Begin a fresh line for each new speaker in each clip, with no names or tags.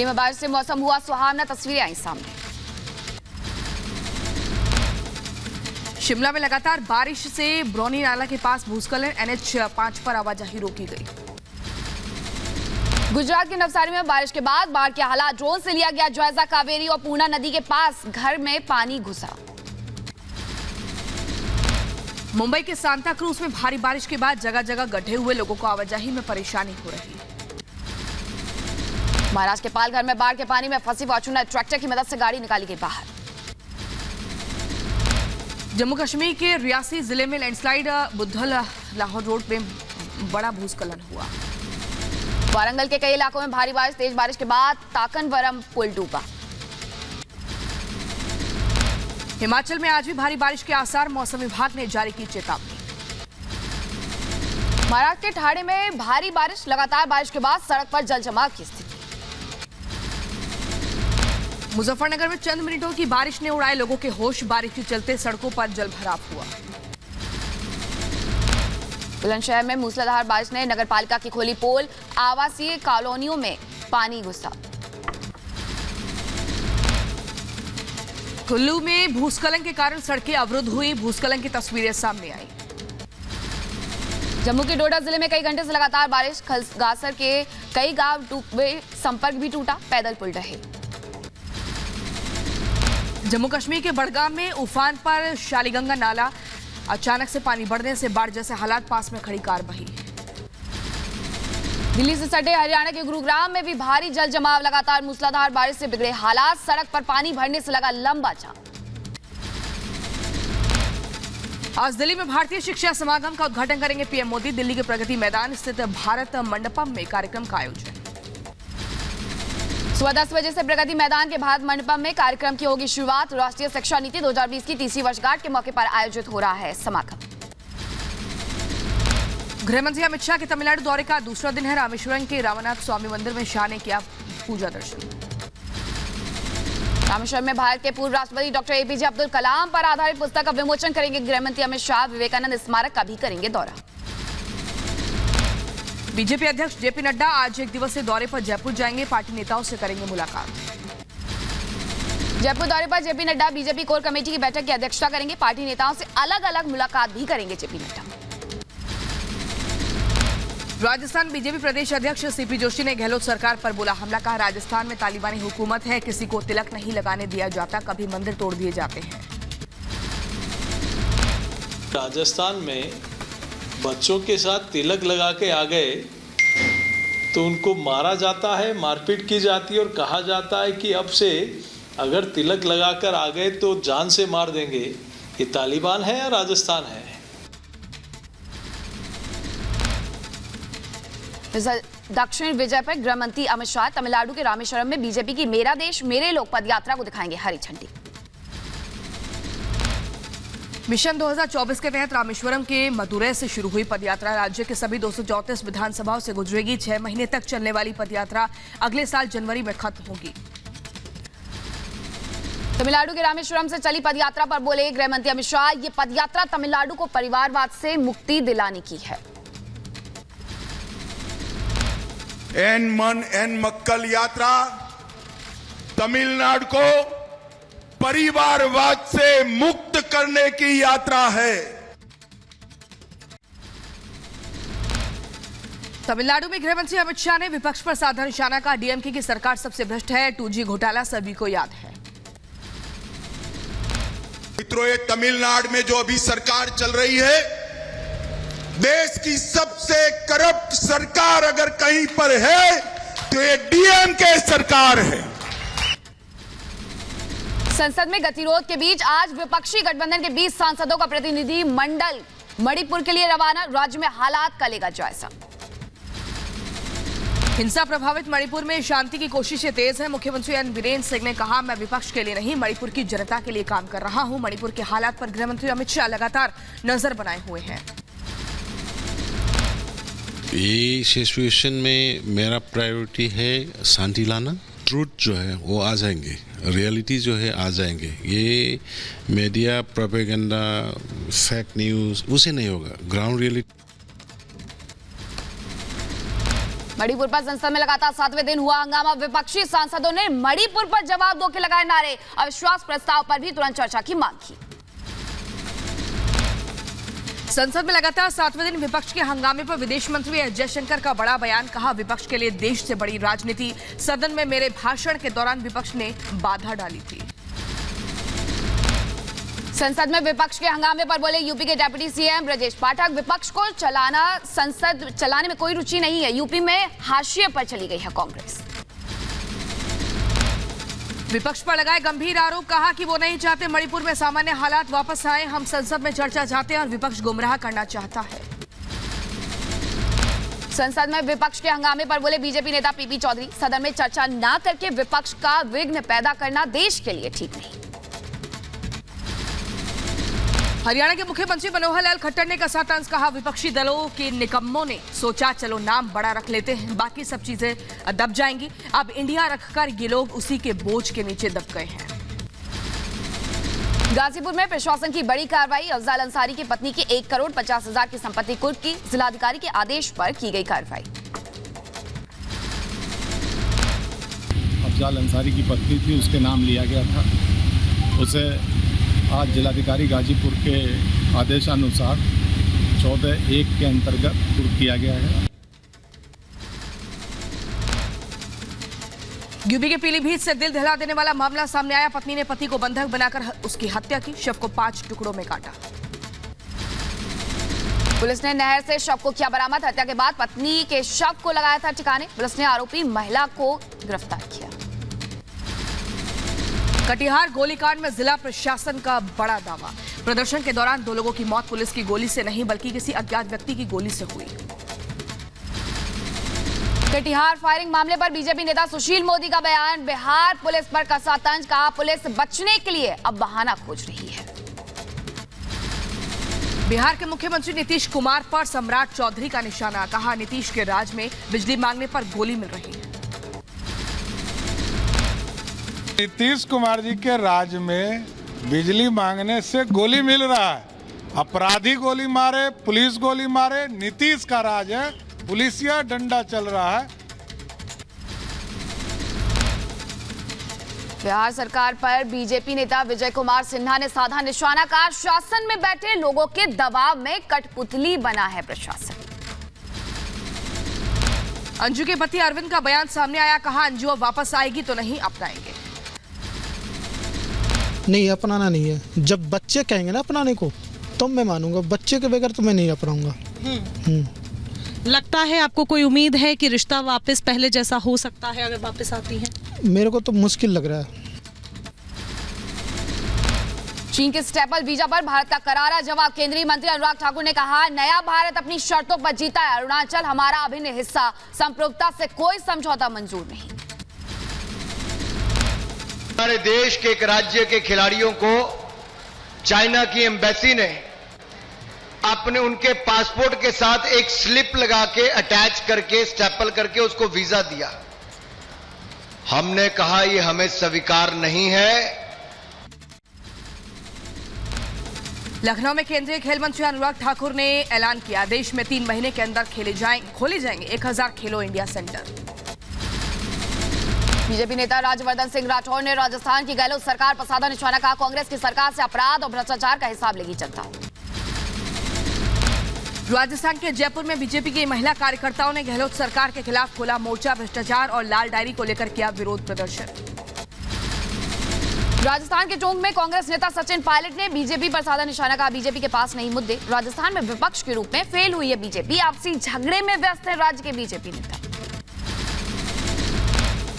दिल्ली में बारिश से मौसम हुआ सुहावना, तस्वीरें आई सामने।
शिमला में लगातार बारिश से ब्रौनी नाला के पास भूस्खलन, NH5 पर आवाजाही रोकी गई।
गुजरात के नवसारी में बारिश के बाद बाढ़ के हालात, ड्रोन से लिया गया जायजा। कावेरी और पूर्णा नदी के पास घर में पानी घुसा।
मुंबई के सांता क्रूज में भारी बारिश के बाद जगह जगह गड्ढे हुए, लोगों को आवाजाही में परेशानी हो रही है।
महाराष्ट्र के पालघर में बाढ़ के पानी में फंसी फॉर्च्यूनर ट्रैक्टर की मदद से गाड़ी निकाली गई बाहर।
जम्मू कश्मीर के रियासी जिले में लैंडस्लाइड, बुद्धल लाहौर रोड में बड़ा भूस्खलन हुआ।
वारंगल के कई इलाकों में भारी बारिश, तेज बारिश के बाद ताकनवरम पुल डूबा।
हिमाचल में आज भी भारी बारिश के आसार, मौसम विभाग ने जारी की चेतावनी।
महाराष्ट्र के ठाणे में भारी बारिश, लगातार बारिश के बाद सड़क पर जल जमाव की स्थिति।
मुजफ्फरनगर में चंद मिनटों की बारिश ने उड़ाए लोगों के होश, बारिश के चलते सड़कों पर जलभराव हुआ।
बुलंदशहर में मूसलाधार बारिश ने नगरपालिका की खोली पोल, आवासीय कॉलोनियों में पानी घुसा।
कुल्लू में भूस्खलन के कारण सड़कें अवरुद्ध हुई, भूस्खलन की तस्वीरें सामने आई।
जम्मू के डोडा जिले में कई घंटे से लगातार बारिश, खलगासर के कई गांव डूबे, संपर्क भी टूटा, पैदल पुल ढहे।
जम्मू कश्मीर के बड़गाम में उफान पर शालीगंगा नाला, अचानक से पानी बढ़ने से बाढ़ जैसे हालात, पास में खड़ी कार बही।
दिल्ली से सटे हरियाणा के गुरुग्राम में भी भारी जल जमाव, लगातार मूसलाधार बारिश से बिगड़े हालात, सड़क पर पानी भरने से लगा लंबा जाम।
आज दिल्ली में भारतीय शिक्षा समागम का उद्घाटन करेंगे पीएम मोदी। दिल्ली के प्रगति मैदान स्थित भारत मंडपम में कार्यक्रम का आयोजन।
सुबह 10 बजे से प्रगति मैदान के भारत मंडपम में कार्यक्रम की होगी शुरुआत। राष्ट्रीय शिक्षा नीति 2020 की 30वीं वर्षगांठ के मौके पर आयोजित हो रहा है समागम।
गृहमंत्री अमित शाह के तमिलनाडु दौरे का दूसरा दिन है। रामेश्वरम के रामनाथ स्वामी मंदिर में शाह ने किया पूजा दर्शन।
रामेश्वरम में भारत के पूर्व राष्ट्रपति डॉक्टर APJ अब्दुल कलाम पर आधारित पुस्तक का विमोचन करेंगे गृहमंत्री अमित शाह। विवेकानंद स्मारक का भी करेंगे दौरा।
बीजेपी अध्यक्ष JP नड्डा आज एक दिवसीय दौरे पर जयपुर जाएंगे, पार्टी नेताओं से करेंगे मुलाकात।
जयपुर दौरे पर JP Nadda BJP core committee की बैठक की अध्यक्षता करेंगे, पार्टी नेताओं से अलग अलग मुलाकात भी करेंगे JP नड्डा।
राजस्थान बीजेपी प्रदेश अध्यक्ष CP जोशी ने गहलोत सरकार पर बोला हमला, कहा राजस्थान में तालिबानी हुकूमत है, किसी को तिलक नहीं लगाने दिया जाता, कभी मंदिर तोड़ दिए जाते हैं।
राजस्थान में बच्चों के साथ तिलक लगा के आ गए तो उनको मारा जाता है, मारपीट की जाती है और कहा जाता है कि अब से अगर तिलक लगाकर आ गए तो जान से मार देंगे। ये तालिबान है या राजस्थान है?
दक्षिण विजय पर गृह मंत्री अमित शाह तमिलनाडु के रामेश्वरम में बीजेपी की मेरा देश मेरे लोग पदयात्रा को दिखाएंगे हरी झंडी।
मिशन 2024 के तहत रामेश्वरम के मदुरै से शुरू हुई पदयात्रा राज्य के सभी 234 विधानसभाओं से गुजरेगी। 6 महीने तक चलने वाली पदयात्रा अगले साल जनवरी में खत्म होगी।
तमिलनाडु के रामेश्वरम से चली पदयात्रा पर बोले गृह मंत्री अमित शाह, ये पदयात्रा तमिलनाडु को परिवारवाद से मुक्ति दिलाने की है।
एन मन एन मक्कल यात्रा तमिलनाडु को परिवारवाद से मुक्त करने की यात्रा है।
तमिलनाडु में गृहमंत्री अमित शाह ने विपक्ष पर साधा निशाना, का DMK की सरकार सबसे भ्रष्ट है, 2G घोटाला सभी को याद है।
मित्रों, ये तमिलनाडु में जो अभी सरकार चल रही है, देश की सबसे करप्ट सरकार अगर कहीं पर है तो ये DMK सरकार है।
संसद में गतिरोध के बीच आज विपक्षी गठबंधन के 20 सांसदों का प्रतिनिधि मंडल मणिपुर के लिए रवाना, राज्य में हालात का लेगा जायजा।
हिंसा प्रभावित मणिपुर में शांति की कोशिशें तेज हैं। मुख्यमंत्री एन बीरेन सिंह ने कहा, मैं विपक्ष के लिए नहीं मणिपुर की जनता के लिए काम कर रहा हूं। मणिपुर के हालात पर गृहमंत्री अमित शाह लगातार नजर बनाए हुए हैं।
ये सिचुएशन में मेरा प्रायोरिटी है शांति लाना, ट्रूथ जो है वो आ जाएंगे, रियलिटी जो है आ जाएंगे। ये मीडिया प्रोपेगेंडा फेक न्यूज़ उसे नहीं होगा, ग्राउंड रियलिटी।
मणिपुर पर संसद में लगातार 7वें दिन हुआ हंगामा। विपक्षी सांसदों ने मणिपुर पर जवाब दो के लगाए नारे। अविश्वास प्रस्ताव पर भी तुरंत चर्चा की मांग की।
संसद में लगातार 7वें दिन विपक्ष के हंगामे पर विदेश मंत्री एस जयशंकर का बड़ा बयान। कहा, विपक्ष के लिए देश से बड़ी राजनीति। सदन में मेरे भाषण के दौरान विपक्ष ने बाधा डाली थी।
संसद में विपक्ष के हंगामे पर बोले यूपी के डिप्टी सीएम ब्रजेश पाठक। विपक्ष को संसद चलाने में कोई रुचि नहीं है। यूपी में हाशिए पर चली गई है कांग्रेस।
विपक्ष पर लगाए गंभीर आरोप। कहा कि वो नहीं चाहते मणिपुर में सामान्य हालात वापस आए। हम संसद में चर्चा चाहते हैं और विपक्ष गुमराह करना चाहता है।
संसद में विपक्ष के हंगामे पर बोले बीजेपी नेता पीपी चौधरी। सदन में चर्चा न करके विपक्ष का विघ्न पैदा करना देश के लिए ठीक नहीं।
हरियाणा के मुख्यमंत्री मनोहर लाल खट्टर ने कसा तंज। कहा, विपक्षी दलों के निकम्मों ने सोचा चलो नाम बड़ा रख लेते हैं, बाकी सब चीजें दब जाएंगी। अब इंडिया रखकर ये लोग उसी के बोझ के नीचे दब गए हैं।
गाजीपुर में प्रशासन की बड़ी कार्रवाई। अफजाल अंसारी की पत्नी की 1,50,00,000 की संपत्ति कुर्क की। जिलाधिकारी के आदेश पर की गई कार्रवाई।
अफजाल अंसारी की पत्नी थी, उसके नाम लिया गया था। उसे आज जिलाधिकारी गाजीपुर के आदेशानुसार 14(1) के अंतर्गत कुर्क किया गया है।
यूपी के पीलीभीत से दिल दहला देने वाला मामला सामने आया। पत्नी ने पति को बंधक बनाकर उसकी हत्या की। शव को 5 टुकड़ों में काटा।
पुलिस ने नहर से शव को किया बरामद। हत्या के बाद पत्नी के शव को लगाया था ठिकाने। पुलिस ने आरोपी महिला को गिरफ्तार किया।
कटिहार गोलीकांड में जिला प्रशासन का बड़ा दावा। प्रदर्शन के दौरान 2 लोगों की मौत पुलिस की गोली से नहीं बल्कि किसी अज्ञात व्यक्ति की गोली से हुई।
कटिहार फायरिंग मामले पर बीजेपी नेता सुशील मोदी का बयान। बिहार पुलिस पर कसा तंज। कहा, पुलिस बचने के लिए अब बहाना खोज रही है।
बिहार के मुख्यमंत्री नीतीश कुमार पर सम्राट चौधरी का निशाना। कहा, नीतीश के राज में बिजली मांगने पर गोली मिल रही है।
नीतीश कुमार जी के राज में बिजली मांगने से गोली मिल रहा है। अपराधी गोली मारे, पुलिस गोली मारे। नीतीश का राज है, पुलिसिया डंडा चल रहा है।
बिहार सरकार पर बीजेपी नेता विजय कुमार सिन्हा ने साधा निशाना। कहा, शासन में बैठे लोगों के दबाव में कठपुतली बना है प्रशासन।
अंजू के पति अरविंद का बयान सामने आया। कहा, अंजू अब वापस आएगी तो नहीं अपनाएंगे।
नहीं, अपनाना नहीं है। जब बच्चे कहेंगे ना अपनाने को तो मैं मानूंगा। बच्चे के बगैर तो मैं नहीं अपनाऊंगा।
लगता है आपको कोई उम्मीद है कि रिश्ता वापस पहले जैसा हो सकता है अगर वापस आती है?
मेरे को तो मुश्किल लग रहा है।
चीन के स्टेपल वीजा पर भारत का करारा जवाब। केंद्रीय मंत्री अनुराग ठाकुर ने कहा, नया भारत अपनी शर्तों पर जीता है। अरुणाचल हमारा अभिन्न हिस्सा। संप्रभुता से कोई समझौता मंजूर नहीं।
हमारे देश के एक राज्य के खिलाड़ियों को चाइना की एम्बेसी ने अपने उनके पासपोर्ट के साथ एक स्लिप लगा के अटैच करके स्टेपल करके उसको वीजा दिया। हमने कहा यह हमें स्वीकार नहीं है।
लखनऊ में केंद्रीय खेल मंत्री अनुराग ठाकुर ने ऐलान किया, देश में 3 महीने के अंदर खोले जाएंगे 1000 खेलो इंडिया सेंटर।
बीजेपी नेता राज्यवर्धन सिंह राठौर ने राजस्थान की गहलोत सरकार पर साधा निशाना। कहा, कांग्रेस की सरकार से अपराध और भ्रष्टाचार का हिसाब लेगी जनता।
राजस्थान के जयपुर में बीजेपी की महिला कार्यकर्ताओं ने गहलोत सरकार के खिलाफ खोला मोर्चा। भ्रष्टाचार और लाल डायरी को लेकर किया विरोध प्रदर्शन।
राजस्थान के टोंक में कांग्रेस नेता सचिन पायलट ने बीजेपी पर साधा निशाना। कहा, बीजेपी के पास नहीं मुद्दे। राजस्थान में विपक्ष के रूप में फेल हुई है बीजेपी। आपसी झगड़े में व्यस्त है राज्य के बीजेपी नेता।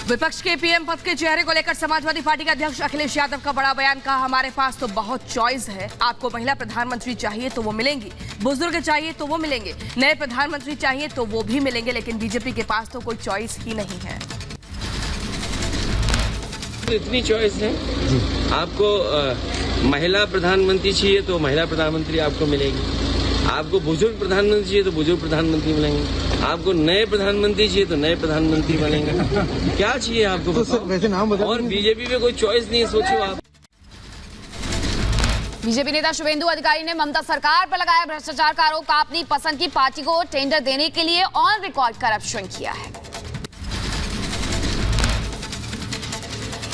विपक्ष के पीएम पद के चेहरे को लेकर समाजवादी पार्टी के अध्यक्ष अखिलेश यादव का बड़ा बयान। कहा, हमारे पास तो बहुत चॉइस है। आपको महिला प्रधानमंत्री चाहिए तो वो मिलेंगी, बुजुर्ग चाहिए तो वो मिलेंगे, नए प्रधानमंत्री चाहिए तो वो भी मिलेंगे, लेकिन बीजेपी के पास तो कोई चॉइस ही नहीं है।
इतनी चॉइस है। आपको महिला प्रधानमंत्री चाहिए तो महिला प्रधानमंत्री आपको मिलेगी। आपको बुजुर्ग प्रधानमंत्री चाहिए तो बुजुर्ग प्रधानमंत्री मिलेंगे। आपको नए प्रधानमंत्री चाहिए तो नए प्रधानमंत्री बनेंगे। क्या चाहिए आपको बताओ। और बीजेपी में कोई चॉइस नहीं है, सोचो आप।
बीजेपी नेता शुभेंदु अधिकारी ने ममता सरकार पर लगाया भ्रष्टाचार का आरोप, अपनी पसंद की पार्टी को टेंडर देने के लिए ऑन रिकॉर्ड करप्शन किया है।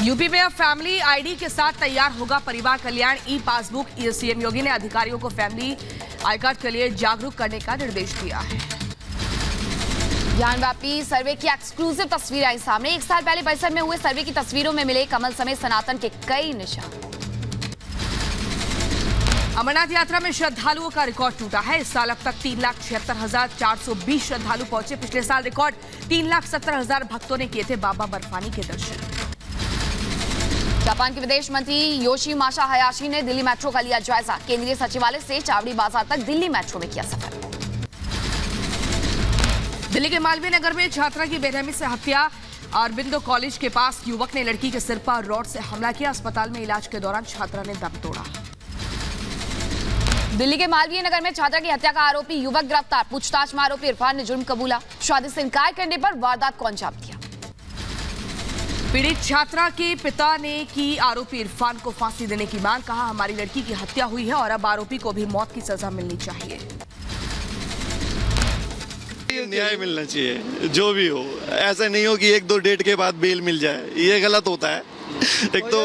यूपी में अब फैमिली आईडी के साथ तैयार होगा परिवार कल्याण ई पासबुक। सीएम योगी ने अधिकारियों को फैमिली आई कार्ड के लिए जागरूक करने का निर्देश दिया है।
ज्ञानव्यापी सर्वे की एक्सक्लूसिव तस्वीरें आई सामने। एक साल पहले परिसर में हुए सर्वे की तस्वीरों में मिले कमल समेत सनातन के कई निशान।
अमरनाथ यात्रा में श्रद्धालुओं का रिकॉर्ड टूटा है। इस साल अब तक 3,76,420 श्रद्धालु पहुंचे। पिछले साल रिकॉर्ड 3,70,000 भक्तों ने किए थे बाबा बर्फानी के दर्शन।
जापान के विदेश मंत्री योशिमासा हयाशी ने दिल्ली मेट्रो का लिया जायजा। केंद्रीय सचिवालय से चावड़ी बाजार तक दिल्ली मेट्रो में किया सफर।
दिल्ली के मालवीय नगर में छात्रा की बेरहमी से हत्या। अरबिंदो कॉलेज के पास युवक ने लड़की के सिर पर रॉड से हमला किया। अस्पताल में इलाज के दौरान छात्रा ने दम तोड़ा।
दिल्ली के मालवीय नगर में छात्रा की हत्या का आरोपी युवक गिरफ्तार। पूछताछ में आरोपी इरफान ने जुर्म कबूला। शादी से इनकार करने पर वारदात को अंजाम दिया।
पीड़ित छात्रा के पिता ने की आरोपी इरफान को फांसी देने की मांग। कहा, हमारी लड़की की हत्या हुई है और अब आरोपी को भी मौत की सजा मिलनी चाहिए।
न्याय मिलना चाहिए, जो भी हो। ऐसा नहीं हो कि 1-2 डेट के बाद बेल मिल जाए, ये गलत होता है। एक तो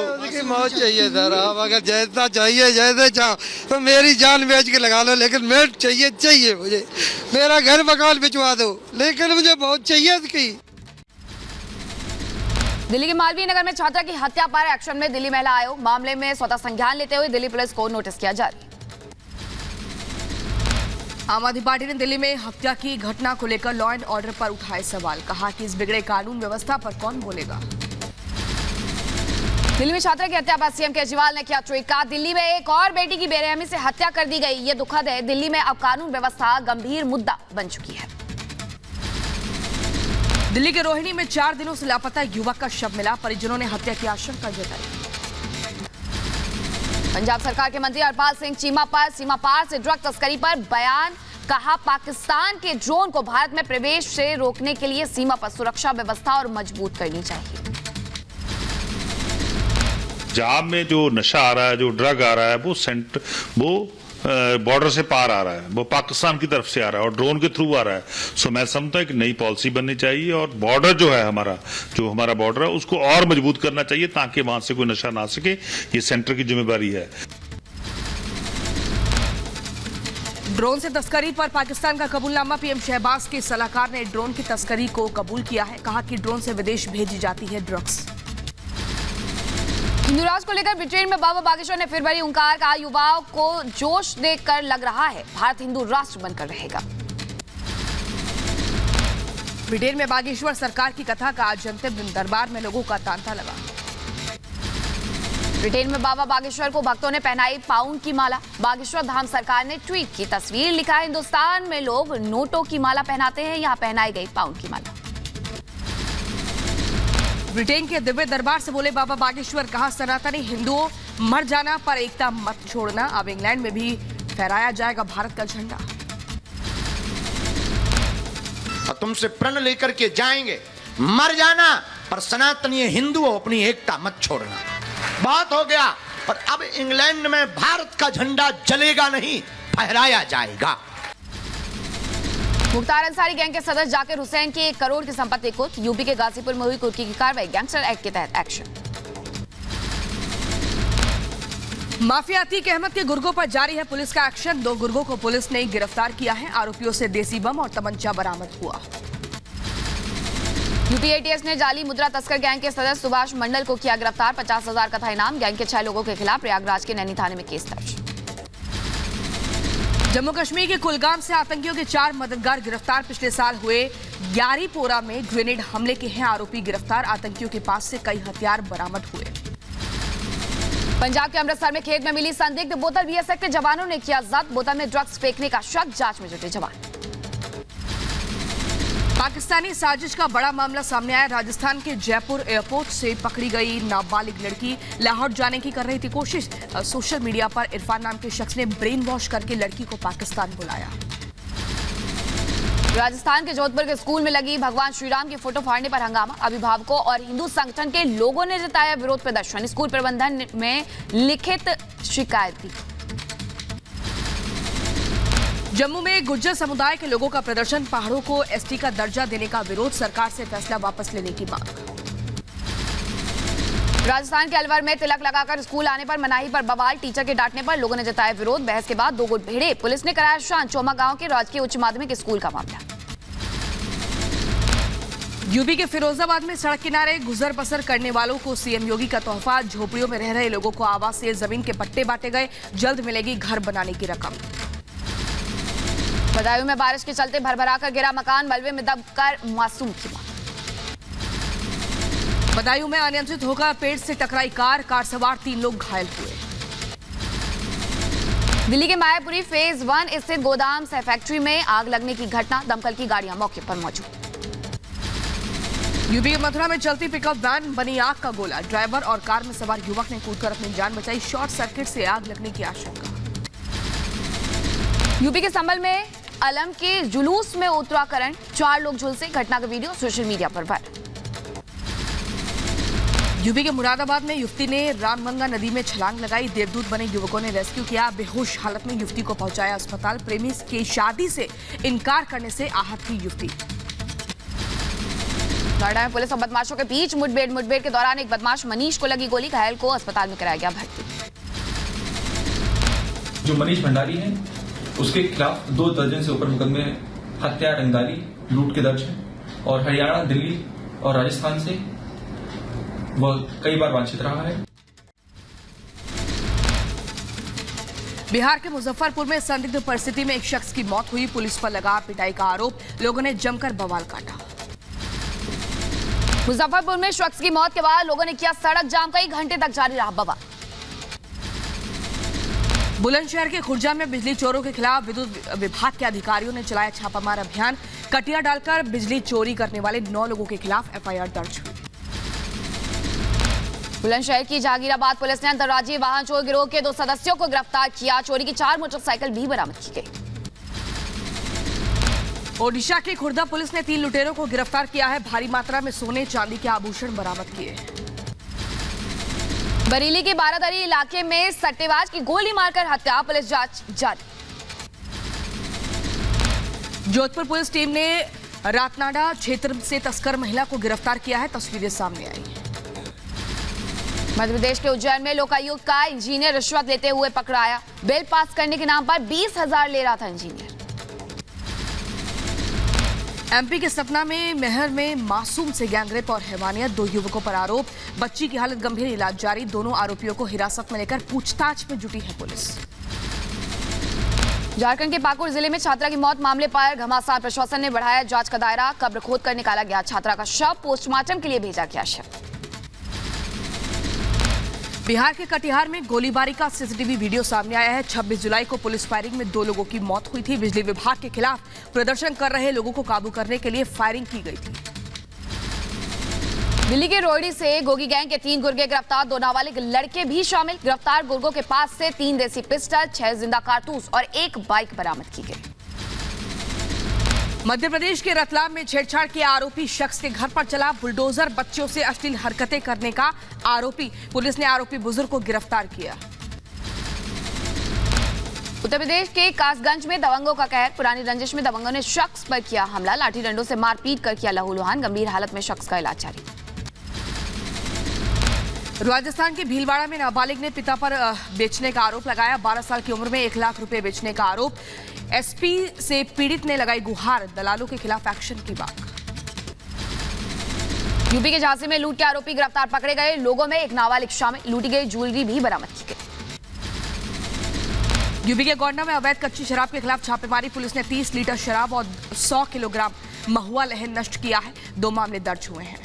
मौत चाहिए सर। आप अगर जैसा चाहिए जैसे चाहो तो मेरी जान बेच के लगा लो, लेकिन मैं चाहिए मुझे। मेरा घर मकान बिचवा दो, लेकिन मुझे बहुत चाहिए इसकी।
दिल्ली के मालवीय नगर में छात्रा की हत्या पर एक्शन में दिल्ली महिला आयोग। मामले में स्वतः संज्ञान लेते हुए दिल्ली पुलिस को नोटिस किया जारी।
आम आदमी पार्टी ने दिल्ली में हत्या की घटना को लेकर लॉ एंड ऑर्डर पर उठाए सवाल। कहा कि इस बिगड़े कानून व्यवस्था पर कौन बोलेगा।
दिल्ली में छात्रा की हत्या पर सीएम केजरीवाल ने किया ट्वीट। कहा, दिल्ली में एक और बेटी की बेरहमी से हत्या कर दी गई। ये दुखद है। दिल्ली में अब कानून व्यवस्था गंभीर मुद्दा बन चुकी है।
दिल्ली के रोहिणी में 4 दिनों से लापता युवक का शव मिला। परिजनों ने हत्या की आशंका जताई।
पंजाब सरकार के मंत्री हरपाल सिंह चीमा पर सीमा पार से ड्रग तस्करी पर बयान। कहा, पाकिस्तान के ड्रोन को भारत में प्रवेश से रोकने के लिए सीमा पर सुरक्षा व्यवस्था और मजबूत करनी चाहिए।
पंजाब में जो नशा आ रहा है, जो ड्रग आ रहा है, वो बॉर्डर से पार आ रहा है, वो पाकिस्तान की तरफ से आ रहा है और ड्रोन के थ्रू आ रहा है। सो मैं समझता हूं कि नई पॉलिसी बननी चाहिए और बॉर्डर जो है हमारा बॉर्डर है उसको और मजबूत करना चाहिए ताकि वहां से कोई नशा ना सके। ये सेंटर की जिम्मेदारी है।
ड्रोन से तस्करी पर पाकिस्तान का कबूलनामा। पीएम शहबाज के सलाहकार ने ड्रोन की तस्करी को कबूल किया है। कहा कि ड्रोन से विदेश भेजी जाती है ड्रग्स।
हिंदू राष्ट्र को लेकर ब्रिटेन में बाबा बागेश्वर ने फिर भरी हुंकार। कहा, युवाओं को जोश देखकर लग रहा है भारत हिंदू राष्ट्र बनकर रहेगा।
ब्रिटेन में बागेश्वर सरकार की कथा का आज अंतिम दिन। दरबार में लोगों का तांता लगा।
ब्रिटेन में बाबा बागेश्वर को भक्तों ने पहनाई पाउंड की माला। बागेश्वर धाम सरकार ने ट्वीट की तस्वीर। लिखा, हिंदुस्तान में लोग नोटों की माला पहनाते हैं, यहाँ पहनाई गई पाउंड की माला।
ब्रिटेन के दिव्य दरबार से बोले बाबा बागेश्वर। कहा, सनातनी हिंदुओं मर जाना पर एकता मत छोड़ना। अब इंग्लैंड में भी फहराया जाएगा भारत का झंडा।
और तुमसे प्रण लेकर के जाएंगे, मर जाना पर सनातनी हिंदुओं अपनी एकता मत छोड़ना। बात हो गया। और अब इंग्लैंड में भारत का झंडा जलेगा नहीं, फहराया जाएगा।
मुख्तार अंसारी गैंग के सदस्य जाकिर हुसैन की 1 करोड़ की संपत्ति को। यूपी के गाजीपुर में हुई कुर्की की कार्रवाई। गैंगस्टर एक्ट के तहत एक्शन।
माफिया अतीक अहमद के गुर्गों पर जारी है पुलिस का एक्शन। 2 गुर्गों को पुलिस ने गिरफ्तार किया है। आरोपियों से देसी बम और तमंचा बरामद हुआ।
यूपी एटीएस ने जाली मुद्रा तस्कर गैंग के सदस्य सुभाष मंडल को किया गिरफ्तार। 50,000 का था इनाम। गैंग के 6 लोगों के खिलाफ प्रयागराज के नैनी थाने में केस दर्ज।
जम्मू कश्मीर के कुलगाम से आतंकियों के 4 मददगार गिरफ्तार। पिछले साल हुए यारीपोरा में ग्रेनेड हमले के हैं आरोपी गिरफ्तार। आतंकियों के पास से कई हथियार बरामद हुए।
पंजाब के अमृतसर में खेत में मिली संदिग्ध बोतल। बीएसएफ के जवानों ने किया जब्त। बोतल में ड्रग्स फेंकने का शक। जांच में जुटे जवान।
पाकिस्तानी साजिश का बड़ा मामला सामने आया। राजस्थान के जयपुर एयरपोर्ट से पकड़ी गई नाबालिग लड़की लाहौर जाने की कर रही थी कोशिश। सोशल मीडिया पर इरफान नाम के शख्स ने ब्रेन वॉश करके लड़की को पाकिस्तान बुलाया।
राजस्थान के जोधपुर के स्कूल में लगी भगवान श्रीराम की फोटो फाड़ने पर हंगामा। अभिभावकों और हिंदू संगठन के लोगों ने जताया विरोध प्रदर्शन। स्कूल प्रबंधन में लिखित शिकायत दी।
जम्मू में गुज्जर समुदाय के लोगों का प्रदर्शन, पहाड़ों को एसटी का दर्जा देने का विरोध, सरकार से फैसला वापस लेने की मांग।
राजस्थान के अलवर में तिलक लगाकर स्कूल आने पर मनाही पर बवाल, टीचर के डांटने पर लोगों ने जताया विरोध। बहस के बाद 2 गुट भिड़े, पुलिस ने कराया शांत। चोमा गांव के राजकीय उच्च माध्यमिक स्कूल का मामला।
यूपी के फिरोजाबाद में सड़क किनारे गुजर बसर करने वालों को सीएम योगी का तोहफा, झोपड़ियों में रह रहे लोगों को आवासीय जमीन के पट्टे बांटे गए, जल्द मिलेगी घर बनाने की रकम।
बदायूं में बारिश के चलते भरभरा कर गिरा मकान, मलबे में दबकर मासूम की मौत।
बदायूं में अनियंत्रित होकर पेड़ से टकराई कार सवार 3 लोग घायल हुए।
दिल्ली के मायापुरी फेज 1 स्थित गोदाम सह फैक्ट्री में आग लगने की घटना, दमकल की गाड़ियां मौके पर मौजूद।
यूपी के मथुरा में चलती पिकअप वैन बनी आग का गोला, ड्राइवर और कार में सवार युवक ने कूदकर अपनी जान बचाई, शॉर्ट सर्किट से आग लगने की आशंका।
यूपी के संभल में अलम के जुलूस में उतरा करंट, 4 लोग झुलसे, घटना का वीडियो सोशल मीडिया पर वायरल।
यूपी के मुरादाबाद में युवती ने रामगंगा नदी में छलांग लगाई, देवदूत बने युवकों ने रेस्क्यू किया, बेहोश हालत में युवती को पहुंचाया अस्पताल, प्रेमी की शादी से इनकार करने से आहत थी युवती।
नोएडा में पुलिस और बदमाशों के बीच मुठभेड़ के दौरान एक बदमाश मनीष को लगी गोली, घायल को अस्पताल में कराया गया भर्ती।
जो मनीष भंडारी है उसके खिलाफ 2 दर्जन से ऊपर मुकदमे हत्या, रंगदारी, लूट के दर्ज है और हरियाणा, दिल्ली और राजस्थान से वह कई बार वांछित रहा है।
बिहार के मुजफ्फरपुर में संदिग्ध परिस्थिति में एक शख्स की मौत हुई, पुलिस पर लगा पिटाई का आरोप, लोगों ने जमकर बवाल काटा।
मुजफ्फरपुर में शख्स की मौत के बाद लोगों ने किया सड़क जाम, कई घंटे तक जारी रहा बवाल।
बुलंदशहर के खुर्जा में बिजली चोरों के खिलाफ विद्युत विभाग के अधिकारियों ने चलाया छापामार अभियान, कटिया डालकर बिजली चोरी करने वाले 9 लोगों के खिलाफ एफआईआर दर्ज हुई।
बुलंदशहर की जहांगीराबाद पुलिस ने अंतर्राज्यीय वाहन चोर गिरोह के 2 सदस्यों को गिरफ्तार किया, चोरी की 4 मोटरसाइकिल भी बरामद की गई।
ओडिशा की खुर्दा पुलिस ने 3 लुटेरों को गिरफ्तार किया है, भारी मात्रा में सोने चांदी के आभूषण बरामद किए।
बरेली के बारादरी इलाके में सट्टेबाज की गोली मारकर हत्या, पुलिस जांच जारी।
जोधपुर पुलिस टीम ने रातनाडा क्षेत्र से तस्कर महिला को गिरफ्तार किया है, तस्वीरें सामने आई।
मध्य प्रदेश के उज्जैन में लोकायुक्त का इंजीनियर रिश्वत लेते हुए पकड़ाया, बिल पास करने के नाम पर 20,000 ले रहा था इंजीनियर।
एमपी के सतना में मेहर में मासूम से गैंगरेप और हैवानियत, 2 युवकों पर आरोप, बच्ची की हालत गंभीर, इलाज जारी, दोनों आरोपियों को हिरासत में लेकर पूछताछ में जुटी है पुलिस।
झारखंड के पाकुड़ जिले में छात्रा की मौत मामले पर घमासान, प्रशासन ने बढ़ाया जांच का दायरा, कब्र खोद कर निकाला गया छात्रा का शव, पोस्टमार्टम के लिए भेजा गया शव।
बिहार के कटिहार में गोलीबारी का सीसीटीवी वीडियो सामने आया है, 26 जुलाई को पुलिस फायरिंग में 2 लोगों की मौत हुई थी, बिजली विभाग के खिलाफ प्रदर्शन कर रहे लोगों को काबू करने के लिए फायरिंग की गई थी।
दिल्ली के रोहिणी से गोगी गैंग के 3 गुर्गे गिरफ्तार, 2 नाबालिग लड़के भी शामिल, गिरफ्तार गुर्गों के पास से 3 देसी पिस्टल, 6 जिंदा कारतूस और 1 बाइक बरामद की गई।
मध्य प्रदेश के रतलाम में छेड़छाड़ के आरोपी शख्स के घर पर चला बुलडोजर, बच्चों से अश्लील हरकतें करने का आरोपी, पुलिस ने आरोपी बुजुर्ग को गिरफ्तार किया।
उत्तर प्रदेश के कासगंज में दबंगों का कहर, पुरानी रंजिश में दबंगों ने शख्स पर किया हमला, लाठी डंडों से मारपीट कर किया लहूलुहान, गंभीर हालत में शख्स का इलाज जारी।
राजस्थान के भीलवाड़ा में नाबालिग ने पिता पर बेचने का आरोप लगाया, 12 साल की उम्र में 1 लाख रुपए बेचने का आरोप, एसपी से पीड़ित ने लगाई गुहार, दलालों के खिलाफ एक्शन की मांग।
यूपी के झांसी में लूट के आरोपी गिरफ्तार, पकड़े गए लोगों में 1 नाबालिग शामिल, लूटी गई ज्वेलरी भी बरामद की गई।
यूपी के गोंडा में अवैध कच्ची शराब के खिलाफ छापेमारी, पुलिस ने 30 लीटर शराब और 100 किलोग्राम महुआ लहन नष्ट किया है, 2 मामले दर्ज हुए हैं।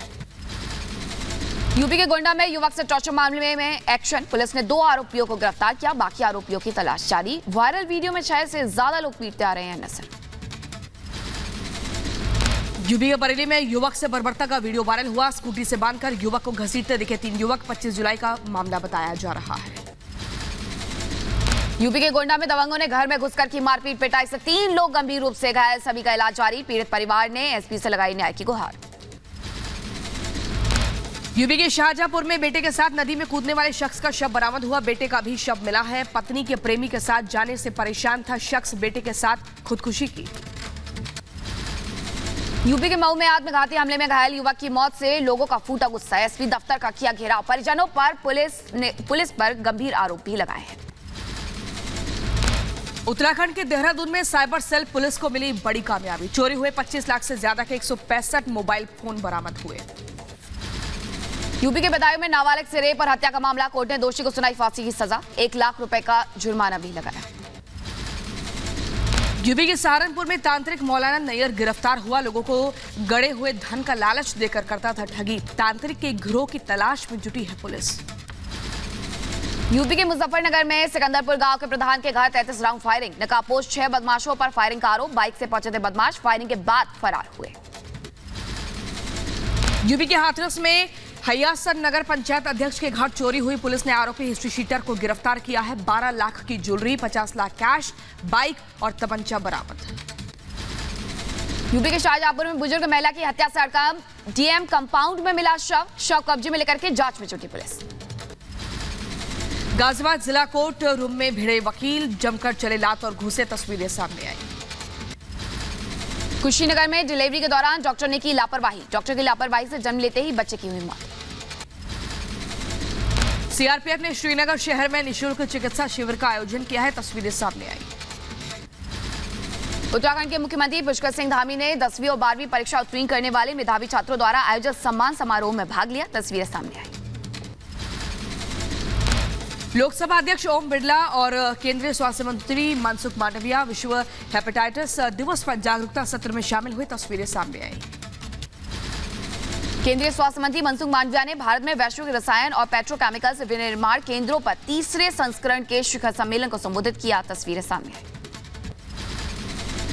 यूपी के गोंडा में युवक से टॉर्चर मामले में एक्शन, पुलिस ने 2 आरोपियों को गिरफ्तार किया, बाकी आरोपियों की तलाश जारी। वायरल वीडियो में 6 से ज्यादा लोग पीटते आ रहे हैं नजर।
यूपी के बरेली में युवक से बर्बरता का वीडियो वायरल हुआ, स्कूटी से बांधकर युवक को घसीटते दिखे 3 युवक, 25 जुलाई का मामला बताया जा रहा है।
यूपी के गोंडा में दबंगों ने घर में घुसकर की मारपीट पिटाई से 3 लोग गंभीर रूप से घायल, सभी का इलाज जारी, पीड़ित परिवार ने एसपी से लगाई न्याय की गुहार।
यूपी के शाहजहांपुर में बेटे के साथ नदी में कूदने वाले शख्स का शव बरामद हुआ। बेटे का भी शव मिला है। पत्नी के प्रेमी के साथ जाने से परेशान था शख्स, बेटे के साथ खुदकुशी की।
यूपी के मऊ में आत्मघाती हमले में घायल युवक की मौत से लोगों का फूटा गुस्सा। एसपी दफ्तर का किया घेराव। परिजनों पर पुलिस पर गंभीर आरोप भी लगाए हैं।
उत्तराखंड के देहरादून में साइबर सेल पुलिस को मिली बड़ी कामयाबी। चोरी हुए 25 लाख से ज्यादा के 165 मोबाइल फोन बरामद हुए।
यूपी के बदायूं में नाबालिग से रेप और हत्या का मामला। कोर्ट ने दोषी को सुनाई फांसी की सजा। 1 लाख रुपए का जुर्माना भी लगाया।
यूपी के सहारनपुर में तांत्रिक मौलाना नैयर गिरफ्तार हुआ। लोगों को गड़े हुए धन का लालच देकर करता था ठगी। तांत्रिक के गिरोह की तलाश में जुटी है पुलिस।
यूपी के मुजफ्फरनगर में सिकंदरपुर गांव के प्रधान के घर 33 राउंड फायरिंग। नकाबपोश 6 बदमाशों पर फायरिंग का आरोप। बाइक से पहुंचे थे बदमाश, फायरिंग के बाद फरार हुए।
यूपी के हाथरस में हयासन नगर पंचायत अध्यक्ष के घर चोरी हुई। पुलिस ने आरोपी हिस्ट्री शीटर को गिरफ्तार किया है। 12 लाख की ज्वेलरी, 50 लाख कैश, बाइक और तमंचा बरामद।
यूपी के शाहजहांपुर में बुजुर्ग महिला की हत्या से हड़कंप। डीएम कंपाउंड में मिला शव कब्जे में लेकर के जांच में जुटी पुलिस।
गाजियाबाद जिला कोर्ट रूम में भिड़े वकील, जमकर चले लात और घूसे, तस्वीरें सामने आई।
कुशीनगर में डिलीवरी के दौरान डॉक्टर ने की लापरवाही। डॉक्टर की लापरवाही से जन्म लेते ही बच्चे की हुई मौत।
सीआरपीएफ ने श्रीनगर शहर में निःशुल्क चिकित्सा शिविर का आयोजन किया है, तस्वीरें सामने आई।
उत्तराखंड के मुख्यमंत्री पुष्कर सिंह धामी ने 10वीं और 12वीं परीक्षा उत्तीर्ण करने वाले मेधावी छात्रों द्वारा आयोजित सम्मान समारोह में भाग लिया, तस्वीरें सामने आई।
लोकसभा अध्यक्ष ओम बिरला और केंद्रीय स्वास्थ्य मंत्री मनसुख मांडविया विश्व हेपेटाइटिस दिवस पर जागरूकता सत्र में शामिल हुए, तस्वीरें सामने आई।
केंद्रीय स्वास्थ्य मंत्री मनसुख मांडविया ने भारत में वैश्विक रसायन और पेट्रोकेमिकल्स विनिर्माण केंद्रों पर 3रे संस्करण के शिखर सम्मेलन को संबोधित किया, तस्वीरें सामने आई।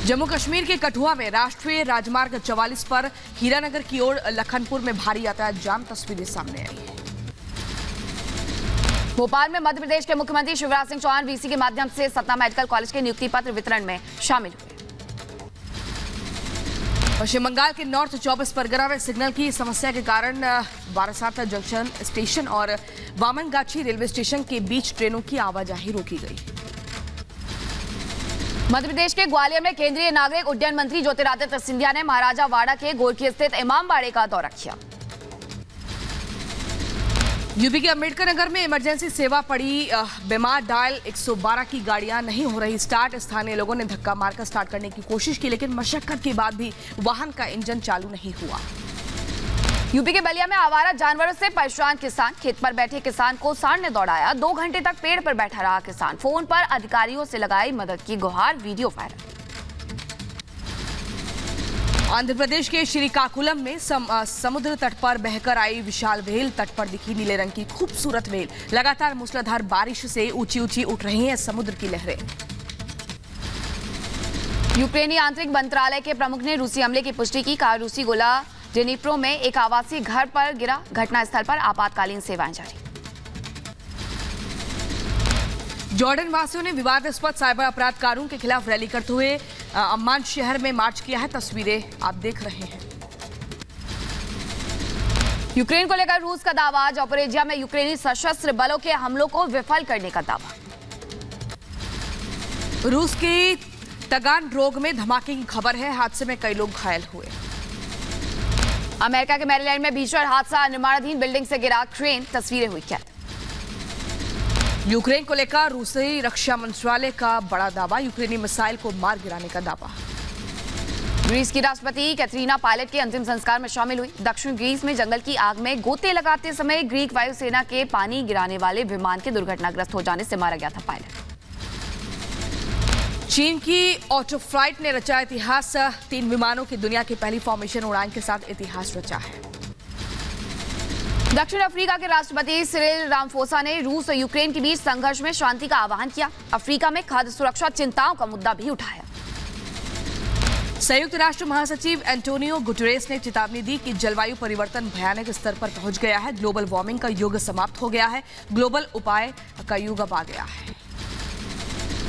जम्मू कश्मीर के कठुआ में राष्ट्रीय राजमार्ग 44 पर हीरानगर की ओर लखनपुर में भारी यातायात जाम, तस्वीरें सामने आई।
भोपाल में मध्य प्रदेश के मुख्यमंत्री शिवराज सिंह चौहान वीसी के माध्यम से सतना मेडिकल कॉलेज के नियुक्ति पत्र वितरण में शामिल हुए।
पश्चिम बंगाल के नॉर्थ 24 परगना में सिग्नल की समस्या के कारण बारासात जंक्शन स्टेशन और वामनगाछी रेलवे स्टेशन के बीच ट्रेनों की आवाजाही रोकी गई।
मध्य प्रदेश के ग्वालियर में केंद्रीय नागरिक उड्डयन मंत्री ज्योतिरादित्य सिंधिया ने महाराजा वाड़ा के गोरखी स्थित इमामबाड़े का दौरा किया।
यूपी के अंबेडकर नगर में इमरजेंसी सेवा पड़ी बीमार। डायल 112 की गाड़ियां नहीं हो रही स्टार्ट। स्थानीय लोगों ने धक्का मारकर स्टार्ट करने की कोशिश की, लेकिन मशक्कत के बाद भी वाहन का इंजन चालू नहीं हुआ।
यूपी के बलिया में आवारा जानवरों से परेशान किसान। खेत पर बैठे किसान को सांड ने दौड़ाया। 2 घंटे तक पेड़ पर बैठा रहा किसान। फोन पर अधिकारियों से लगाई मदद की गुहार, वीडियो वायरल।
आंध्र प्रदेश के श्रीकाकुलम में समुद्र तट पर बहकर आई विशाल व्हेल। तट पर दिखी नीले रंग की खूबसूरत व्हेल। लगातार मूसलाधार बारिश से ऊंची ऊंची उठ रही हैं समुद्र की लहरें।
यूक्रेनी आंतरिक मंत्रालय के प्रमुख ने रूसी हमले की पुष्टि की। कहा रूसी गोला डेनिप्रो में एक आवासीय घर पर गिरा। घटनास्थल पर आपातकालीन सेवाएं जारी।
जॉर्डन वासियों ने विवादास्पद साइबर अपराधकारों के खिलाफ रैली करते हुए अम्मान शहर में मार्च किया है, तस्वीरें आप देख रहे हैं।
यूक्रेन को लेकर रूस का दावा। जापोरेजिया में यूक्रेनी सशस्त्र बलों के हमलों को विफल करने का दावा।
रूस के तगानरोग में धमाके की खबर है। हादसे में कई लोग घायल हुए।
अमेरिका के मैरीलैंड में भीषण हादसा। निर्माणाधीन बिल्डिंग से गिरा क्रेन, तस्वीरें हुई कैद।
यूक्रेन को लेकर रूसी रक्षा मंत्रालय का बड़ा दावा। यूक्रेनी मिसाइल को मार गिराने का दावा।
ग्रीस की राष्ट्रपति कैटरीना पायलट के अंतिम संस्कार में शामिल हुई। दक्षिण ग्रीस में जंगल की आग में गोते लगाते समय ग्रीक वायुसेना के पानी गिराने वाले विमान के दुर्घटनाग्रस्त हो जाने से मारा गया था पायलट।
चीन की ऑटो फ्लाइट ने रचा इतिहास। 3 विमानों की दुनिया की पहली फॉर्मेशन उड़ान के साथ इतिहास रचा है।
दक्षिण अफ्रीका के राष्ट्रपति सिरिल रामाफोसा ने रूस और यूक्रेन के बीच संघर्ष में शांति का आह्वान किया। अफ्रीका में खाद्य सुरक्षा चिंताओं का मुद्दा भी उठाया।
संयुक्त राष्ट्र महासचिव एंटोनियो गुटेरेस ने चेतावनी दी कि जलवायु परिवर्तन भयानक स्तर पर पहुंच गया है। ग्लोबल वार्मिंग का युग समाप्त हो गया है। ग्लोबल उपाय का युग अब आ गया है।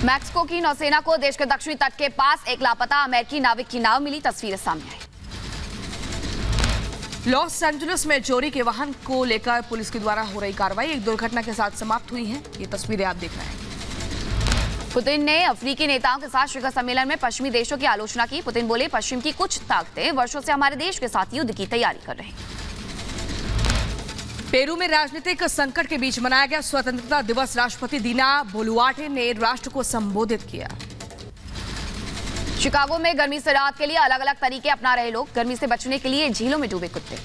मैक्सिको की नौसेना को देश के दक्षिणी तट के पास एक लापता अमेरिकी नाविक की नाव मिली, तस्वीरें सामने आई।
लॉस एंजलिस में चोरी के वाहन को लेकर पुलिस के द्वारा हो रही कार्रवाई एक दुर्घटना के साथ समाप्त हुई है। ये तस्वीरें आप देख रहे हैं।
पुतिन ने अफ्रीकी नेताओं के साथ शिखर सम्मेलन में पश्चिमी देशों की आलोचना की। पुतिन बोले, पश्चिम की कुछ ताकतें वर्षों से हमारे देश के साथ युद्ध की तैयारी कर रही हैं।
पेरू में राजनीतिक संकट के बीच मनाया गया स्वतंत्रता दिवस। राष्ट्रपति दीना बोलुआर्टे ने राष्ट्र को संबोधित किया।
शिकागो में गर्मी से राहत के लिए अलग अलग तरीके अपना रहे लोग। गर्मी से बचने के लिए झीलों में डूबे कुत्ते।